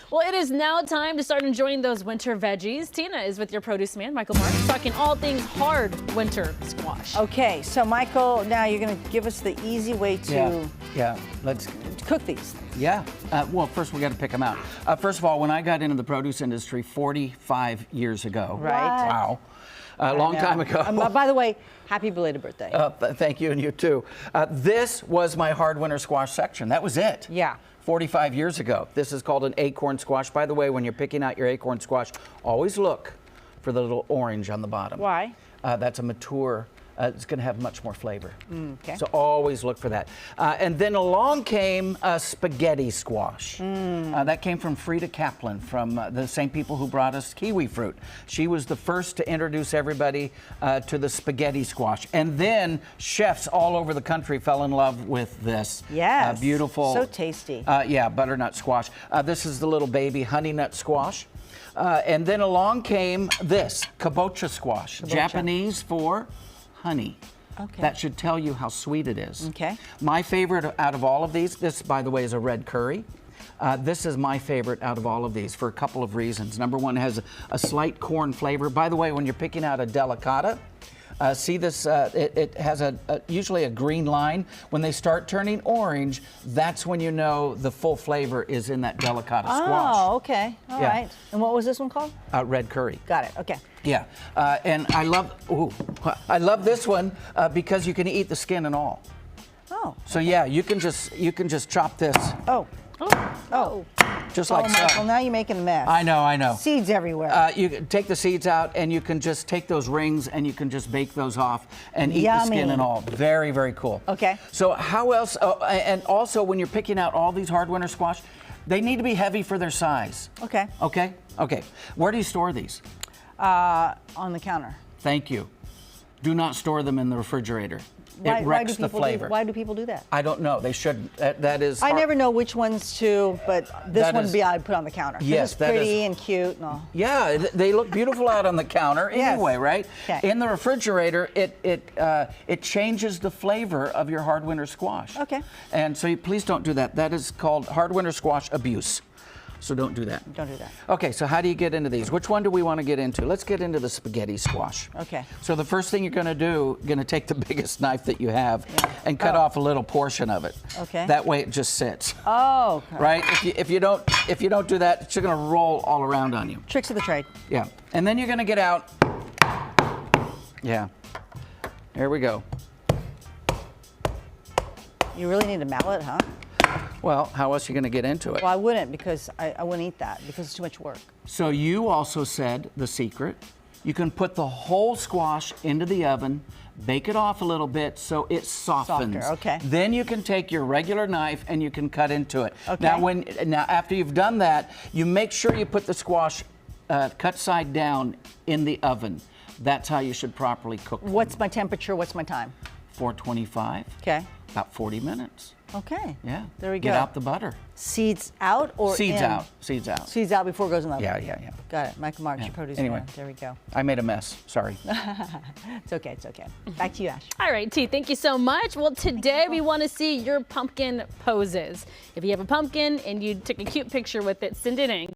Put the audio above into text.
Well, it is now time to start enjoying those winter veggies. Tina is with your produce man, Michael Marks, talking all things hard winter squash. Okay, so Michael, now you're going to give us the easy way to let's cook these. Yeah. Well, first we got to pick them out. First of all, when I got into the produce industry 45 years ago. Right. Wow. A long time ago. By the way, happy belated birthday. Thank you, and you too. This was my hard winter squash section. That was it. Yeah. 45 years ago. This is called an acorn squash. By the way, when you're picking out your acorn squash, always look for the little orange on the bottom. Why? That's a mature. It's going to have much more flavor. Okay. So always look for that. And then along came spaghetti squash. That came from Frida Kaplan, from the same people who brought us kiwi fruit. She was the first to introduce everybody to the spaghetti squash. And then chefs all over the country fell in love with this. Yes. Beautiful. So tasty. Yeah, butternut squash. This is the little baby honey nut squash. And then along came this, kabocha squash. Japanese for honey. Okay. That should tell you how sweet it is. Okay. My favorite out of all of these, this by the way is a red curry. This is my favorite out of all of these for a couple of reasons. Number one, it has a slight corn flavor. By the way, when you're picking out a delicata, see this, it has usually a green line. When they start turning orange, that's when you know the full flavor is in that delicata squash. Oh, okay. All right. And what was this one called? Red curry. Got it. Okay. Yeah, and I love this one because you can eat the skin and all. Oh. So yeah, you can just chop this. Oh. Oh. Just like so. Michael, now you're making a mess. I know. Seeds everywhere. You can take the seeds out, and you can just take those rings, and you can just bake those off and eat the skin and all. Very, very cool. Okay. So how else? And also, when you're picking out all these hard winter squash, they need to be heavy for their size. Okay. Okay. Okay. Where do you store these? On the counter. Thank you. Do not store them in the refrigerator. It wrecks the flavor. Why do people do that? I don't know. They shouldn't. That is. I never know which ones to, but this one I'd put on the counter. Yes, it's pretty and cute and all. Yeah, they look beautiful out on the counter anyway, right? Okay. In the refrigerator, it changes the flavor of your hard winter squash. Okay. And so please don't do that. That is called hard winter squash abuse. So don't do that. Don't do that. Okay, so how do you get into these? Which one do we want to get into? Let's get into the spaghetti squash. Okay. So the first thing you're going to do, take the biggest knife that you have and cut off a little portion of it. Okay. That way it just sits. Oh. Okay. Right? If you don't do that, it's going to roll all around on you. Tricks of the trade. Yeah. And then you're going to get out. Yeah. There we go. You really need a mallet, huh? Well, how else are you going to get into it? Well, I wouldn't because I wouldn't eat that because it's too much work. So you also said the secret. You can put the whole squash into the oven, bake it off a little bit so it softens. Softer, okay. Then you can take your regular knife and you can cut into it. Okay. Now after you've done that, you make sure you put the squash cut side down in the oven. That's how you should properly cook them. What's my temperature? What's my time? 425. Okay. About 40 minutes. Okay. Yeah. There we go. Get out the butter. Seeds out or Seeds in? out. Seeds out. Seeds out before it goes in the oven. Yeah. Got it. Michael Marks, your producer. Anyway. Man. There we go. I made a mess. Sorry. It's okay. It's okay. Back to you, Ash. All right, T, thank you so much. Well, today we want to see your pumpkin poses. If you have a pumpkin and you took a cute picture with it, send it in.